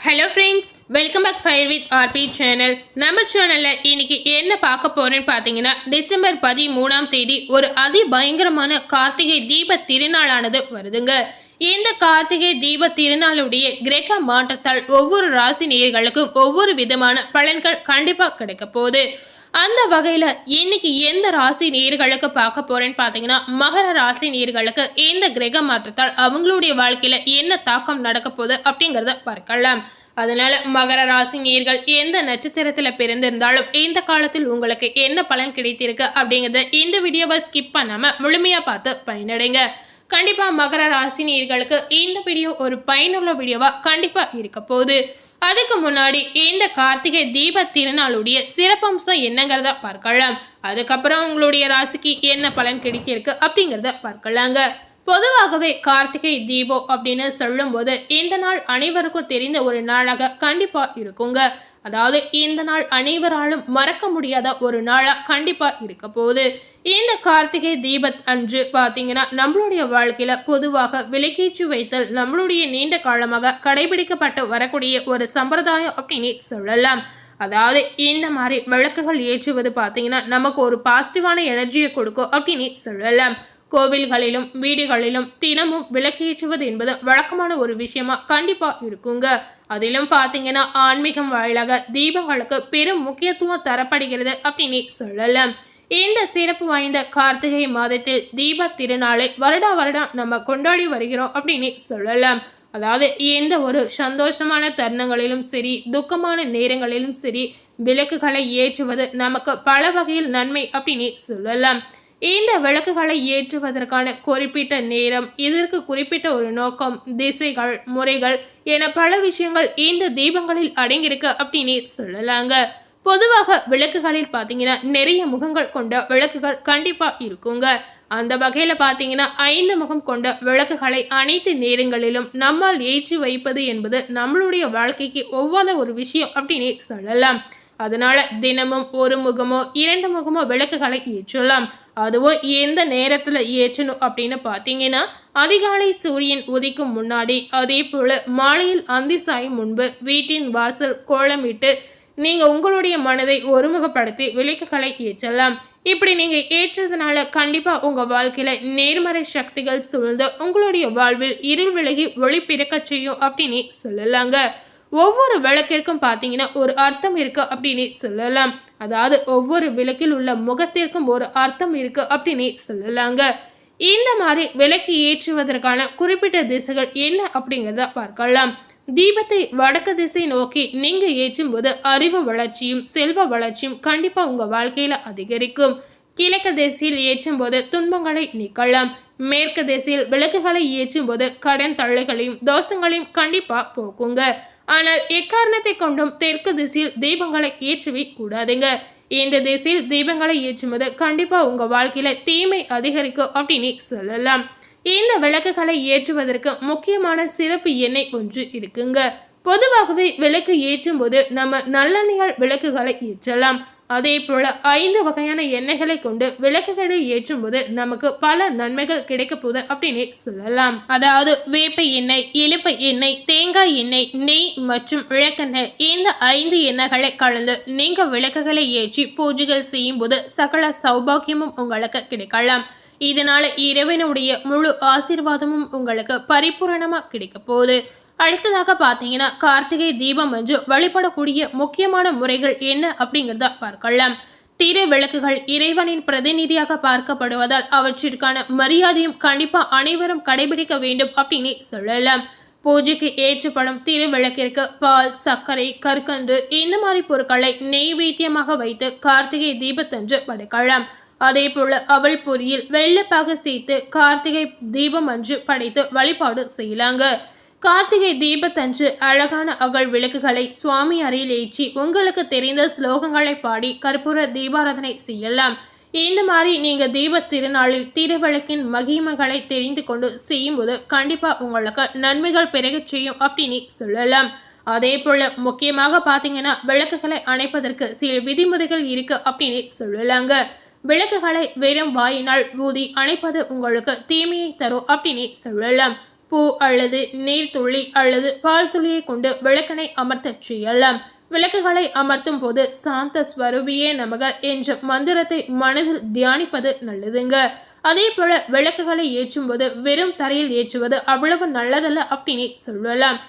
Hello friends, welcome back fire with RP channel. நம்ம சேனலில் இன்னைக்கு என்ன பார்க்க போகிறேன்னு பார்த்தீங்கன்னா, டிசம்பர் 13ஆம் தேதி ஒரு பயங்கரமான கார்த்திகை தீப திருநாளானது வருதுங்க. இந்த கார்த்திகை தீப திருநாளுடைய கிரக மாற்றத்தால் ஒவ்வொரு ராசி நேயர்களுக்கும் ஒவ்வொரு விதமான பலன்கள் கண்டிப்பாக கிடைக்க போகுது. அந்த வகையில் இன்னைக்கு எந்த ராசி நேயர்களுக்கு பார்க்க போறேன்னு பார்த்தீங்கன்னா, மகர ராசி நேயர்களுக்கு இந்த கிரக மாற்றத்தால் அவங்களுடைய வாழ்க்கையில என்ன தாக்கம் நடக்க போகுது அப்படிங்கிறத பார்க்கலாம். அதனால மகர ராசி நேயர்கள் எந்த நட்சத்திரத்துல பிறந்திருந்தாலும் இந்த காலத்தில் உங்களுக்கு என்ன பலன் கிடைத்திருக்கு அப்படிங்கறத இந்த வீடியோவை ஸ்கிப் பண்ணாம முழுமையா பார்த்து பயனடைங்க. கண்டிப்பா மகர ராசி நேயர்களுக்கு இந்த வீடியோ ஒரு பயனுள்ள வீடியோவா கண்டிப்பா இருக்க போகுது. அதுக்கு முன்னாடி இந்த கார்த்திகை தீப திருநாளுடைய சிறப்பம்சம் என்னங்கிறத பார்க்கலாம். அதுக்கப்புறம் உங்களுடைய ராசிக்கு என்ன பலன் கிடைத்திருக்கு அப்படிங்கிறத பார்க்கலாங்க. பொதுவாகவே கார்த்திகை தீபம் அப்படின்னு சொல்லும் போது இந்த நாள் அனைவருக்கும் தெரிந்த ஒரு நாளாக கண்டிப்பா இருக்குங்க. அதாவது இந்த நாள் அனைவராலும் மறக்க முடியாத ஒரு நாளா கண்டிப்பா இருக்க போகுது. இந்த கார்த்திகை தீபத் அன்று பாத்தீங்கன்னா நம்மளுடைய வாழ்க்கையில பொதுவாக விளக்கேற்றி வைத்தல் நம்மளுடைய நீண்ட காலமாக கடைபிடிக்கப்பட்டு வரக்கூடிய ஒரு சம்பிரதாயம் அப்படின்னு சொல்லலாம். அதாவது இந்த மாதிரி விளக்குகள் ஏற்றுவது பார்த்தீங்கன்னா நமக்கு ஒரு பாசிட்டிவான எனர்ஜியை கொடுக்கும் அப்படின்னு சொல்லலாம். கோவில்களிலும் வீடுகளிலும் தினமும் விளக்கேற்றுவது என்பது வழக்கமான ஒரு விஷயமா கண்டிப்பா இருக்குங்க. அதிலும் பாத்தீங்கன்னா ஆன்மீகம் வாயிலாக தீபங்களுக்கு பெரும் முக்கியத்துவம் தரப்படுகிறது அப்படின்னு சொல்லலாம். இந்த சிறப்பு வாய்ந்த கார்த்திகை மாதத்தில் தீப திருநாளை வருடம் நம்ம கொண்டாடி வருகிறோம் அப்படின்னு சொல்லலாம். அதாவது எந்த ஒரு சந்தோஷமான தருணங்களிலும் சரி, துக்கமான நேரங்களிலும் சரி, விளக்குகளை ஏற்றுவது நமக்கு பல வகையில் நன்மை அப்படின்னு சொல்லலாம். இந்த விளக்குகளை ஏற்றுவதற்கான குறிப்பிட்ட நேரம், இதற்கு குறிப்பிட்ட ஒரு நோக்கம், திசைகள், முறைகள் என பல விஷயங்கள் இந்த தீபங்களில் அடங்கியிருக்கு அப்படின்னு சொல்லலாங்க. பொதுவாக விளக்குகளில் பார்த்தீங்கன்னா நிறைய முகங்கள் கொண்ட விளக்குகள் கண்டிப்பா இருக்குங்க. அந்த வகையில பார்த்தீங்கன்னா 5 முகம் கொண்ட விளக்குகளை அனைத்து நேரங்களிலும் நம்மால் ஏற்றி வைப்பது என்பது நம்மளுடைய வாழ்க்கைக்கு ஒவ்வாத ஒரு விஷயம் அப்படின்னு சொல்லலாம். அதனால தினமும் ஒரு முகமோ 2 முகமோ விளக்குகளை ஏற்றலாம். அதுவும் எந்த நேரத்துல ஏற்றணும் அப்படின்னு பார்த்தீங்கன்னா, அதிகாலை சூரியன் உதிக்கும் முன்னாடி, அதே போல மாலையில் அந்தி சாயும் முன்பு வீட்டின் வாசல் கோலமிட்டு நீங்க உங்களுடைய மனதை ஒருமுகப்படுத்தி விளக்குகளை ஏற்றலாம். இப்படி நீங்க ஏற்றதுனால கண்டிப்பா உங்க வாழ்க்கையில நேர்மறை சக்திகள் சூழ்ந்து உங்களுடைய வாழ்வில் இருள் விலகி ஒளி பிறக்க செய்யும் அப்படின்னு சொல்லலாங்க. ஒவ்வொரு விளக்கிற்கும் பார்த்தீங்கன்னா ஒரு அர்த்தம் இருக்கு அப்படின்னு சொல்லலாம். அதாவது ஒவ்வொரு விளக்கில் உள்ள முகத்திற்கும் ஒரு அர்த்தம் இருக்கு அப்படின்னு சொல்லலாங்க. இந்த மாதிரி விளக்கு ஏற்றுவதற்கான குறிப்பிட்ட திசைகள் என்ன அப்படிங்கிறத பார்க்கலாம். தீபத்தை வடக்கு திசை நோக்கி நீங்க ஏற்றும் போது அறிவு வளர்ச்சியும் செல்வ வளர்ச்சியும் கண்டிப்பா உங்க வாழ்க்கையில அதிகரிக்கும். கிழக்கு திசையில் ஏற்றும் போது துன்பங்களை நீக்கலாம். மேற்கு திசையில் விளக்குகளை ஏற்றும் போது கடன் தள்ளைகளையும் தோஷங்களையும் கண்டிப்பா போக்குங்க. ஆனால் எக்காரணத்தை கொண்டும் தெற்கு திசையில் தீபங்களை ஏற்றவே கூடாதுங்க. இந்த திசையில் தீபங்களை ஏற்றும்போது கண்டிப்பா உங்க வாழ்க்கையில தீமை அதிகரிக்கும் அப்படின்னு சொல்லலாம். இந்த விளக்குகளை ஏற்றுவதற்கு முக்கியமான சிறப்பு எண்ணெய் ஒன்று இருக்குங்க. பொதுவாகவே விளக்கு ஏற்றும் போது நம்ம நல்லெண்ணெயால் விளக்குகளை ஏற்றலாம். அதே போல 5 வகையான எண்ணெய்களை கொண்டு விளக்குகளை ஏற்றும் போது நமக்கு பல நன்மைகள் கிடைக்க போகுது அப்படின்னு சொல்லலாம். அதாவது வேப்ப எண்ணெய், இலுப்பை எண்ணெய், தேங்காய் எண்ணெய், நெய் மற்றும் விளக்கெண்ணெய் இந்த 5 எண்ணெய்களை கலந்து நீங்க விளக்குகளை ஏற்றி பூஜைகள் செய்யும் போது சகல சௌபாகியமும் உங்களுக்கு கிடைக்கலாம். இதனால இறைவனுடைய முழு ஆசீர்வாதமும் உங்களுக்கு பரிபூரணமா கிடைக்க போகுது. அடுத்ததாக பார்த்தீங்கன்னா கார்த்திகை தீபம் என்று வழிபடக்கூடிய முக்கியமான முறைகள் என்ன அப்படிங்கிறத பார்க்கலாம். திரு விளக்குகள் இறைவனின் பிரதிநிதியாக பார்க்கப்படுவதால் அவற்றிற்கான மரியாதையும் கண்டிப்பா அனைவரும் கடைபிடிக்க வேண்டும் அப்படின்னு சொல்லலாம். பூஜைக்கு ஏற்றப்படும் திரு விளக்கிற்கு பால், சர்க்கரை, கற்கண்டு இந்த மாதிரி பொருட்களை நெய்வேத்தியமாக வைத்து கார்த்திகை தீபத்தன்று படைக்கலாம். அதே போல அவள் பொரியில் வெள்ளப்பாக சேர்த்து கார்த்திகை தீபம் அன்று படைத்து வழிபாடு செய்யலாங்க. கார்த்திகை தீபத்தன்று அழகான அகல் விளக்குகளை சுவாமி அறையில் ஏற்றி உங்களுக்கு தெரிந்த ஸ்லோகங்களை பாடி கற்பூர தீபாராதனை செய்யலாம். இந்த மாதிரி நீங்க தீப திருநாளில் திருவிளக்கின் மகிமைகளை தெரிந்து கொண்டு செய்யும்போது கண்டிப்பா உங்களுக்கு நன்மைகள் பெருக செய்யும் அப்படின்னு சொல்லலாம். அதே போல முக்கியமாக பார்த்தீங்கன்னா விளக்குகளை அணைப்பதற்கு சில விதிமுறைகள் இருக்கு அப்படின்னு சொல்லலாங்க. விளக்குகளை வெறும் வாயினால் ஊதி அணைப்பது உங்களுக்கு தீமையை தரும் அப்படின்னு சொல்லலாம். பூ அல்லது நீர்த்துளி அல்லது பால் துளியை கொண்டு விளக்கினை அமர்த்தச் செய்யலாம். விளக்குகளை அமர்த்தும் போது சாந்த ஸ்வரூபியே நமக என்ற மந்திரத்தை மனதில் தியானிப்பது நல்லதுங்க. அதே போல விளக்குகளை ஏற்றும் போது வெறும் தரையில் ஏற்றுவது அவ்வளவு நல்லதல்ல அப்படின்னு சொல்லலாம்.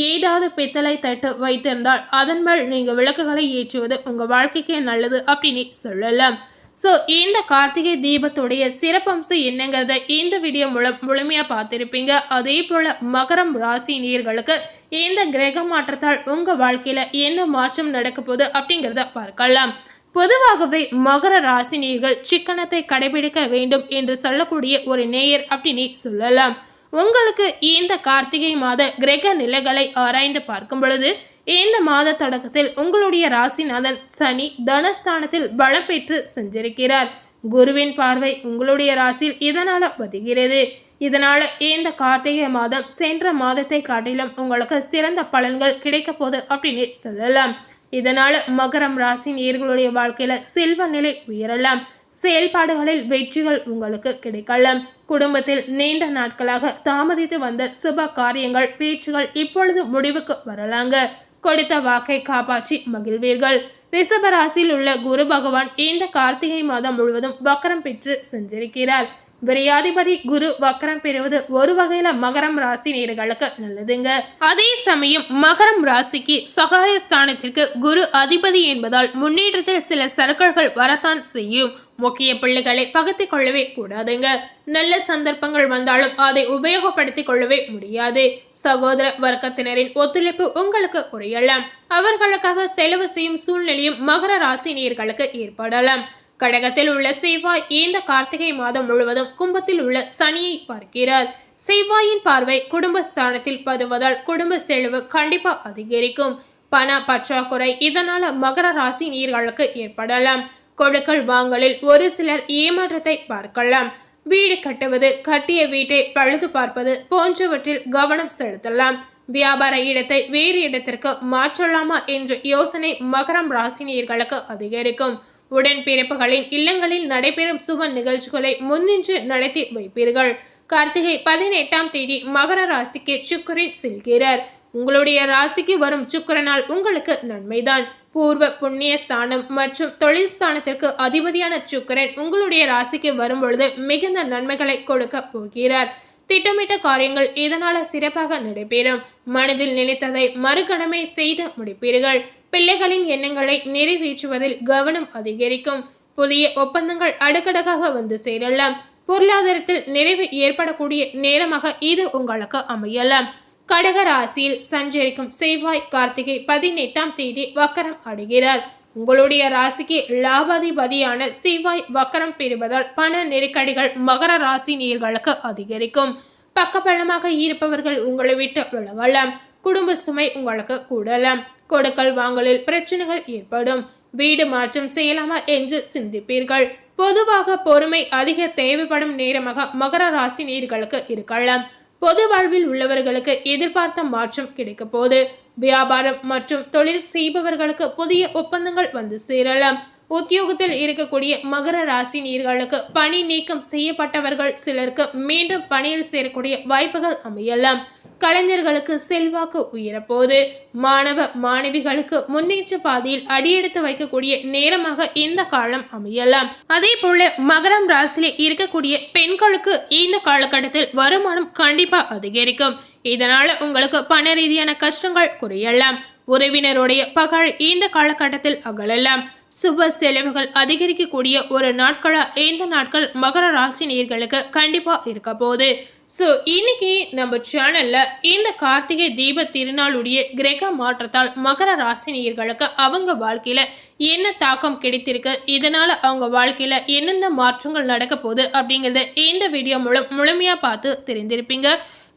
ஏதாவது பித்தளை தட்டு வைத்திருந்தால் அதன் மேல் நீங்க விளக்குகளை ஏற்றுவது உங்க வாழ்க்கைக்கே நல்லது அப்படின்னு சொல்லலாம். ஸோ இந்த கார்த்திகை தீபத்துடைய சிறப்பம்சம் என்னங்கிறத இந்த வீடியோ மூலம் முழுமையாக பார்த்துருப்பீங்க. அதே போல் மகரம் ராசி நேயர்களுக்கு இந்த கிரக மாற்றத்தால் உங்கள் வாழ்க்கையில் என்ன மாற்றம் நடக்க போகுது அப்படிங்கிறத பார்க்கலாம். பொதுவாகவே மகர ராசி நேயர்கள் சிக்கனத்தை கடைபிடிக்க வேண்டும் என்று சொல்லக்கூடிய ஒரு நேயர் அப்படின்னு சொல்லலாம். உங்களுக்கு இந்த கார்த்திகை மாத கிரக நிலைகளை ஆராய்ந்து பார்க்கும் பொழுது இந்த மாத தொடக்கத்தில் உங்களுடைய ராசிநாதன் சனி தனஸ்தானத்தில் பலம் பெற்று சென்றிருக்கிறார். குருவின் பார்வை உங்களுடைய ராசியில் இதனால பதிகிறது. இதனால இந்த கார்த்திகை மாதம் சென்ற மாதத்தை காட்டிலும் உங்களுக்கு சிறந்த பலன்கள் கிடைக்க போகுது அப்படின்னு சொல்லலாம். இதனால மகரம் ராசி நேயர்களுடைய வாழ்க்கையில செல்வ நிலை உயரலாம். செயல்பாடுகளில் வெற்றிகள் உங்களுக்கு கிடைக்கலாம். குடும்பத்தில் நீண்ட நாட்களாக தாமதித்து வந்த சுப காரியங்கள் பேச்சுகள் இப்பொழுது முடிவுக்கு வரலாங்க. கொடுத்த வாக்கை காப்பாற்றி மகிழ்வீர்கள். ரிஷபராசியில் உள்ள குரு பகவான் இந்த கார்த்திகை மாதம் முழுவதும் வக்கரம் பெற்று சென்றிருக்கிறார். விரையாதிபதி குரு வக்கரம் பெறுவது ஒரு வகையில மகரம் ராசி நேயர்களுக்கு நல்லதுங்க. அதே சமயம் மகரம் ராசிக்கு சகாயஸ்தானத்திற்கு குரு அதிபதி என்பதால் முன்னேற்றத்தில் சில சறுக்கல்கள் வரத்தான் செய்யும். முக்கிய பிள்ளைகளை பகிர்ந்து கொள்ளவே கூடாதுங்க. நல்ல சந்தர்ப்பங்கள் வந்தாலும் அதை உபயோகப்படுத்திக் கொள்ளவே முடியாது. சகோதர வர்க்கத்தினரின் ஒத்துழைப்பு உங்களுக்கு குறையலாம். அவர்களுக்காக செலவு செய்யும் சூழ்நிலையும் மகர ராசி நேயர்களுக்கு ஏற்படலாம். கடகத்தில் உள்ள செவ்வாய் இந்த கார்த்திகை மாதம் முழுவதும் கும்பத்தில் உள்ள சனியை பார்க்கிறார். செவ்வாயின் பார்வை குடும்பஸ்தானத்தில் பதுவதால் குடும்ப செலவு கண்டிப்பா அதிகரிக்கும். பண பற்றாக்குறை இதனால மகர ராசி நேயர்களுக்கு ஏற்படலாம். கொடுக்கல் வாங்கலில் ஒரு சிலர் ஏமாற்றத்தை பார்க்கலாம். வீடு கட்டுவது, கட்டிய வீட்டை பழுது பார்ப்பது போன்றவற்றில் கவனம் செலுத்தலாம். வியாபார இடத்தை வேறு இடத்திற்கு மாற்றலாமா என்ற யோசனை மகரம் ராசி நேயர்களுக்கு அதிகரிக்கும். உடன்பிறப்புகளின் இல்லங்களில் நடைபெறும் சுப நிகழ்ச்சிகளை முன்னின்று நடத்தி வைப்பீர்கள். கார்த்திகை 18ஆம் தேதி மகர ராசிக்கு சுக்கிரன் செல்கிறார். உங்களுடைய ராசிக்கு வரும் சுக்கிரனால் உங்களுக்கு நன்மைதான். பூர்வ புண்ணிய ஸ்தானம் மற்றும் தொழில் ஸ்தானத்திற்கு அதிபதியான சுக்கிரன் உங்களுடைய ராசிக்கு வரும் பொழுது மிகுந்த நன்மைகளை கொடுக்க போகிறார். திட்டமிட்ட காரியங்கள் இதனால சிறப்பாக நடைபெறும். மனதில் நினைத்ததை மறுகணமே செய்து முடிப்பீர்கள். பிள்ளைகளின் எண்ணங்களை நிறைவேற்றுவதில் கவனம் அதிகரிக்கும். புதிய ஒப்பந்தங்கள் அடுக்கடுக்காக வந்து சேரலாம். பொருளாதாரத்தில் நிறைவு ஏற்படக்கூடிய நேரமாக இது உங்களுக்கு அமையலாம். கடக ராசியில் சஞ்சரிக்கும் செவ்வாய் கார்த்திகை 18ஆம் தேதி வக்கரம் அடைகிறார். உங்களுடைய ராசிக்கு லாபாதிபதியான செவ்வாய் வக்கரம் பெறுவதால் பண நெருக்கடிகள் மகர ராசி நேயர்களுக்கு அதிகரிக்கும். பக்கபலமாக இருப்பவர்கள் உங்களை விட்டு விலகலாம். குடும்ப சுமை உங்களுக்கு கூடலாம். கொடுக்கல் வாங்கலில் பிரச்சனைகள் ஏற்படும். வீடு மாற்றம் செய்யலாமா என்று சிந்திப்பீர்கள். பொதுவாக பொறுமை அதிக தேவைப்படும் நேரமாக மகர ராசி நேயர்களுக்கு இருக்கலாம். பொது வாழ்வில் உள்ளவர்களுக்கு எதிர்பார்த்த மாற்றம் கிடைக்க போது. வியாபாரம் மற்றும் தொழில் செய்பவர்களுக்கு புதிய ஒப்பந்தங்கள் வந்து சேரலாம். உத்தியோகத்தில் இருக்கக்கூடிய மகர ராசி நேயர்களுக்கு பணி நீக்கம் செய்யப்பட்டவர்கள் சிலருக்கு மீண்டும் பணியில் சேரக்கூடிய வாய்ப்புகள் அமையலாம். கலைஞர்களுக்கு செல்வாக்கு உயரப்போது. மாணவ மாணவிகளுக்கு முன்னேற்ற பாதையில் அடியெடுத்து வைக்கக்கூடிய நேரமாக இந்த காலம் அமையலாம். அதே போல மகரம் ராசியில இருக்கக்கூடிய பெண்களுக்கு இந்த காலகட்டத்தில் வருமானம் கண்டிப்பா அதிகரிக்கும். இதனால உங்களுக்கு பண ரீதியான கஷ்டங்கள் குறையலாம். உறவினருடைய பகல் இந்த காலகட்டத்தில் அகலலாம். சுப செலவுகள் அதிகரிக்கக்கூடிய ஒரு நாட்களா இந்த நாட்கள் மகர ராசி நேயர்களுக்கு கண்டிப்பா இருக்க போகுது. ஸோ இன்னைக்கு நம்ம சேனல்ல இந்த கார்த்திகை தீப திருநாளுடைய கிரக மாற்றத்தால் மகர ராசி நேயர்களுக்கு அவங்க வாழ்க்கையில என்ன தாக்கம் கிடைத்திருக்கு, இதனால அவங்க வாழ்க்கையில என்னென்ன மாற்றங்கள் நடக்க போகுது அப்படிங்கிறத இந்த வீடியோ மூலம் முழுமையா பார்த்து தெரிந்திருப்பீங்க.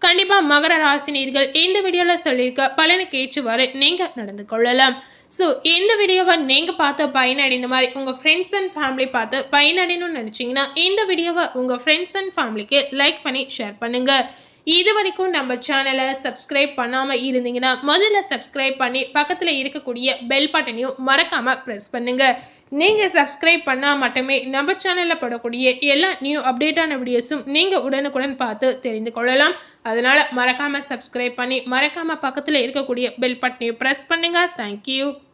கண்டிப்பா மகர ராசி நேயர்கள் இந்த வீடியோல சொல்லியிருக்க பலனுக்கு ஏற்றுவாறு நீங்க நடந்து கொள்ளலாம். ஸோ இந்த வீடியோவை நீங்கள் பார்த்து பயனடைந்த மாதிரி உங்கள் ஃப்ரெண்ட்ஸ் அண்ட் ஃபேமிலி பார்த்து பயனடையணும்னு நினச்சிங்கன்னா இந்த வீடியோவை உங்கள் ஃப்ரெண்ட்ஸ் அண்ட் ஃபேமிலிக்கு லைக் பண்ணி ஷேர் பண்ணுங்கள். இது வரைக்கும் நம்ம சேனலை சப்ஸ்கிரைப் பண்ணாமல் இருந்தீங்கன்னா முதல்ல சப்ஸ்கிரைப் பண்ணி பக்கத்தில் இருக்கக்கூடிய பெல் பட்டனையும் மறக்காமல் ப்ரெஸ் பண்ணுங்கள். நீங்கள் சப்ஸ்கிரைப் பண்ணால் மட்டுமே நம்ம சேனலில் படக்கூடிய எல்லா நியூ அப்டேட்டான வீடியோஸும் நீங்கள் உடனுக்குடன் பார்த்து தெரிந்து கொள்ளலாம். அதனால் மறக்காமல் சப்ஸ்கிரைப் பண்ணி மறக்காமல் பக்கத்தில் இருக்கக்கூடிய பெல் பட்டனையும் ப்ரெஸ் பண்ணுங்கள். தேங்க்யூ.